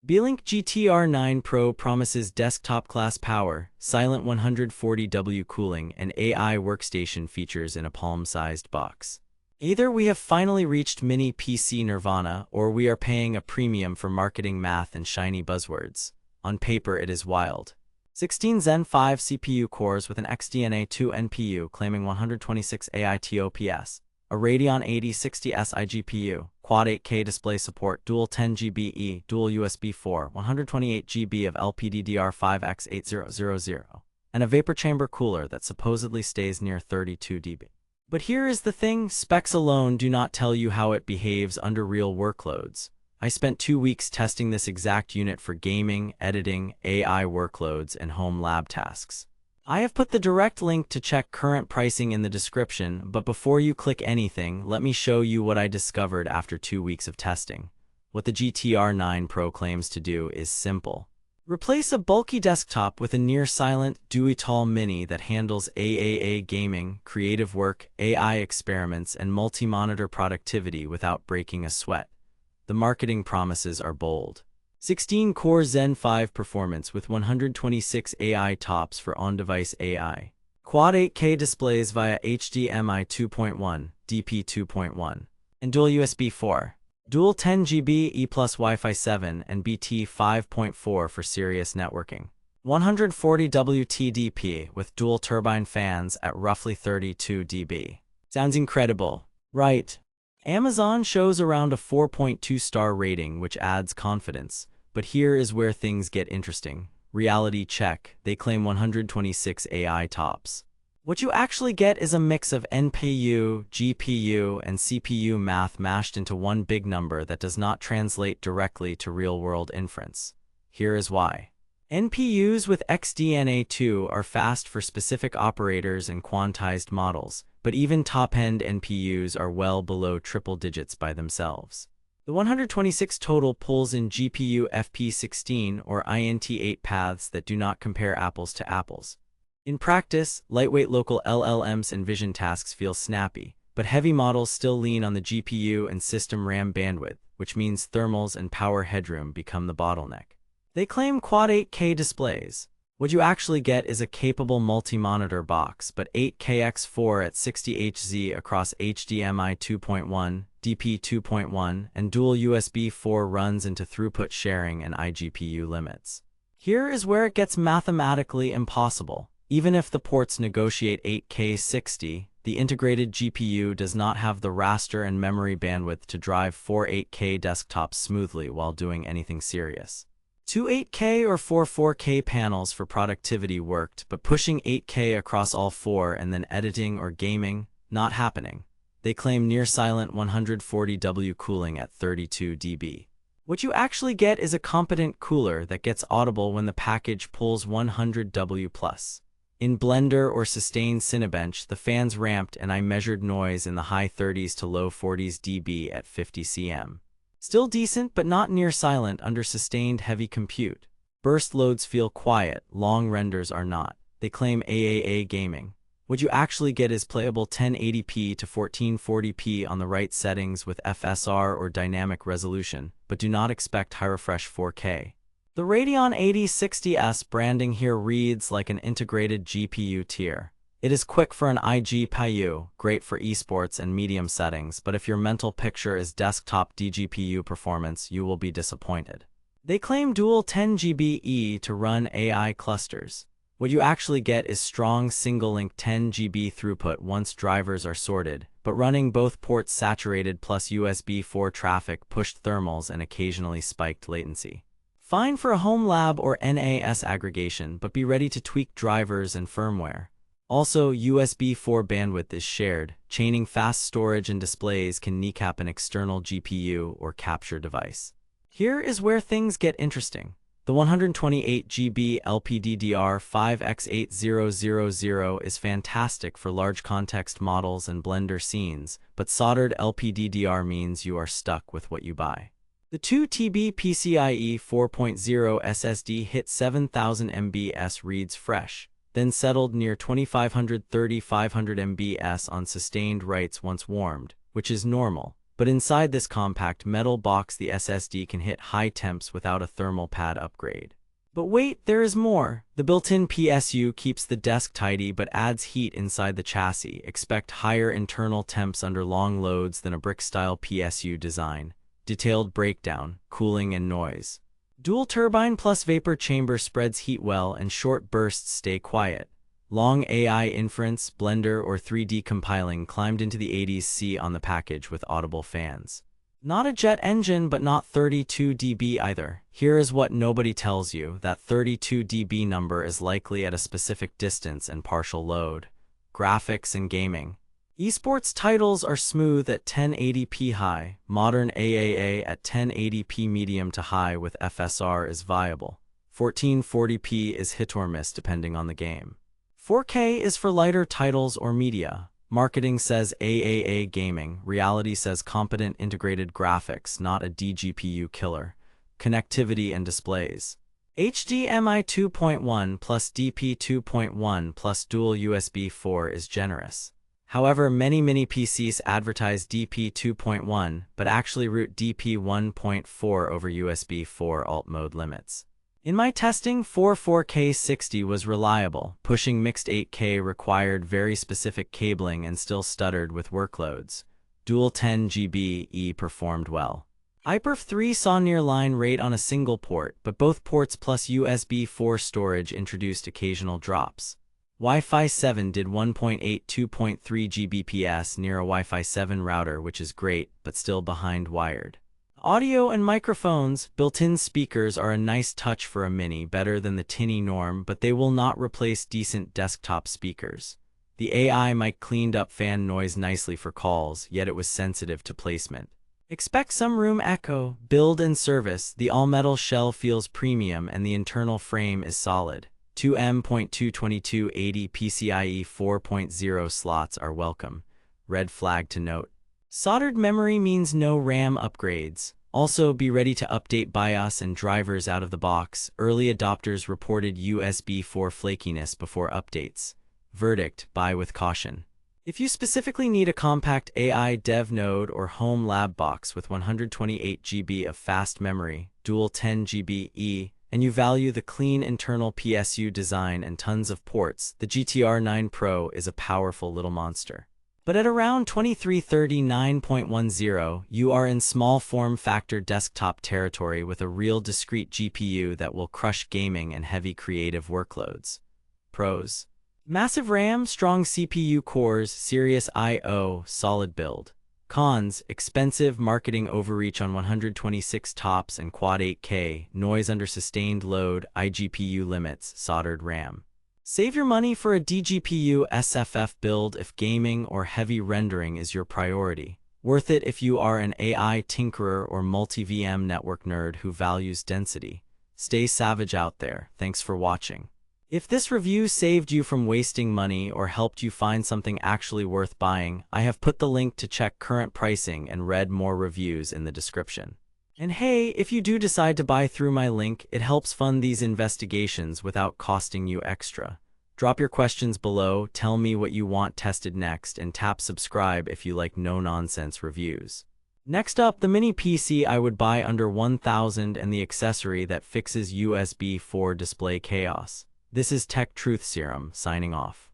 Beelink GTR9 Pro promises desktop-class power, silent 140W cooling, and AI workstation features in a palm-sized box. Either we have finally reached mini PC nirvana, or we are paying a premium for marketing math and shiny buzzwords. On paper, it is wild. 16 Zen 5 CPU cores with an XDNA2 NPU claiming 126 AI TOPS, a Radeon 8060S iGPU, quad 8K display support, dual 10GB dual USB 4, 128GB of LPDDR5X8000, and a vapor chamber cooler that supposedly stays near 32 dB. But here is the thing, specs alone do not tell you how it behaves under real workloads. I spent 2 weeks testing this exact unit for gaming, editing, AI workloads, and home lab tasks. I have put the direct link to check current pricing in the description, but before you click anything, let me show you what I discovered after 2 weeks of testing. What the GTR9 Pro claims to do is simple. Replace a bulky desktop with a near-silent, dewy-tall mini that handles AAA gaming, creative work, AI experiments, and multi-monitor productivity without breaking a sweat. The marketing promises are bold. 16-core Zen 5 performance with 126 AI TOPS for on-device AI. Quad 8K displays via HDMI 2.1, DP 2.1, and dual USB 4. Dual 10GB E+ Wi-Fi 7 and BT 5.4 for serious networking. 140 WTDP with dual turbine fans at roughly 32 dB. Sounds incredible, right? Amazon shows around a 4.2-star rating, which adds confidence. But here is where things get interesting. Reality check. They claim 126 AI TOPS. What you actually get is a mix of NPU, GPU, and CPU math mashed into one big number that does not translate directly to real-world inference. Here is why. NPUs with XDNA2 are fast for specific operators and quantized models, but even top-end NPUs are well below triple digits by themselves. The 126 total pulls in GPU FP16 or INT8 paths that do not compare apples to apples. In practice, lightweight local LLMs and vision tasks feel snappy, but heavy models still lean on the GPU and system RAM bandwidth, which means thermals and power headroom become the bottleneck. They claim quad 8K displays. What you actually get is a capable multi-monitor box, but 8KX4 at 60Hz across HDMI 2.1, DP 2.1, and dual USB 4 runs into throughput sharing and iGPU limits. Here is where it gets mathematically impossible. Even if the ports negotiate 8K 60, the integrated GPU does not have the raster and memory bandwidth to drive 4 8K desktops smoothly while doing anything serious. 2 8K or 4 4K panels for productivity worked, but pushing 8K across all four and then editing or gaming, not happening. They claim near-silent 140W cooling at 32 dB. What you actually get is a competent cooler that gets audible when the package pulls 100W+. In Blender or sustained Cinebench, the fans ramped and I measured noise in the high 30s to low 40s dB at 50 cm. Still decent, but not near silent under sustained heavy compute. Burst loads feel quiet, long renders are not. They claim AAA gaming. What you actually get is playable 1080p to 1440p on the right settings with FSR or dynamic resolution, but do not expect high refresh 4K. The Radeon 8060S branding here reads like an integrated GPU tier. It is quick for an iGPU, great for esports and medium settings, but if your mental picture is desktop DGPU performance, you will be disappointed. They claim dual 10GB to run AI clusters. What you actually get is strong single-link 10GB throughput once drivers are sorted, but running both ports saturated plus USB 4 traffic pushed thermals and occasionally spiked latency. Fine for a home lab or NAS aggregation, but be ready to tweak drivers and firmware. Also, USB 4 bandwidth is shared. Chaining fast storage and displays can kneecap an external GPU or capture device. Here is where things get interesting. The 128GB LPDDR5X8000 is fantastic for large context models and Blender scenes, but soldered LPDDR means you are stuck with what you buy. The 2TB PCIe 4.0 SSD hit 7000 MBs reads fresh, then settled near 2500-3500 MBs on sustained writes once warmed, which is normal. But inside this compact metal box, the SSD can hit high temps without a thermal pad upgrade. But wait, there is more. The built-in PSU keeps the desk tidy but adds heat inside the chassis. Expect higher internal temps under long loads than a brick-style PSU design. Detailed breakdown, cooling and noise. Dual turbine plus vapor chamber spreads heat well and short bursts stay quiet. Long AI inference, Blender or 3D compiling climbed into the 80s on the package with audible fans. Not a jet engine, but not 32 dB either. Here is what nobody tells you. That 32 dB number is likely at a specific distance and partial load. Graphics and gaming. Esports titles are smooth at 1080p high. Modern AAA at 1080p medium to high with FSR is viable. 1440p is hit or miss depending on the game. 4K is for lighter titles or media. Marketing says AAA gaming, reality says competent integrated graphics, not a DGPU killer. Connectivity and displays. HDMI 2.1 plus DP 2.1 plus dual USB 4 is generous. However, many mini PCs advertise DP 2.1, but actually route DP 1.4 over USB 4 alt mode limits. In my testing, 4K 60 was reliable. Pushing mixed 8K required very specific cabling and still stuttered with workloads. Dual 10GB performed well. iPerf 3 saw near-line rate on a single port, but both ports plus USB 4 storage introduced occasional drops. Wi-Fi 7 did 1.8 2.3 Gbps near a Wi-Fi 7 router, which is great, but still behind wired. Audio and microphones. Built-in speakers are a nice touch for a mini, better than the tinny norm, but they will not replace decent desktop speakers. The AI mic cleaned up fan noise nicely for calls, yet it was sensitive to placement. Expect some room echo. Build and service. The all-metal shell feels premium and the internal frame is solid. 2M.22280 PCIe 4.0 slots are welcome. Red flag to note. Soldered memory means no RAM upgrades. Also, be ready to update BIOS and drivers out of the box. Early adopters reported USB 4 flakiness before updates. Verdict: buy with caution. If you specifically need a compact AI dev node or home lab box with 128 GB of fast memory, dual 10 GB, and you value the clean internal PSU design and tons of ports, the GTR9 Pro is a powerful little monster. But at around 2339.10, you are in small form factor desktop territory with a real discrete GPU that will crush gaming and heavy creative workloads. Pros: massive RAM, strong CPU cores, serious I/O, solid build. Cons: expensive, marketing overreach on 126 tops and quad 8K, noise under sustained load, iGPU limits, soldered RAM. Save your money for a DGPU SFF build if gaming or heavy rendering is your priority. Worth it if you are an AI tinkerer or multi-VM network nerd who values density. Stay savage out there. Thanks for watching. If this review saved you from wasting money or helped you find something actually worth buying, I have put the link to check current pricing and read more reviews in the description. And hey, if you do decide to buy through my link, it helps fund these investigations without costing you extra. Drop your questions below, tell me what you want tested next, and tap subscribe if you like no-nonsense reviews. Next up, the mini PC I would buy under $1,000 and the accessory that fixes USB 4 display chaos. This is Tech Truth Serum, signing off.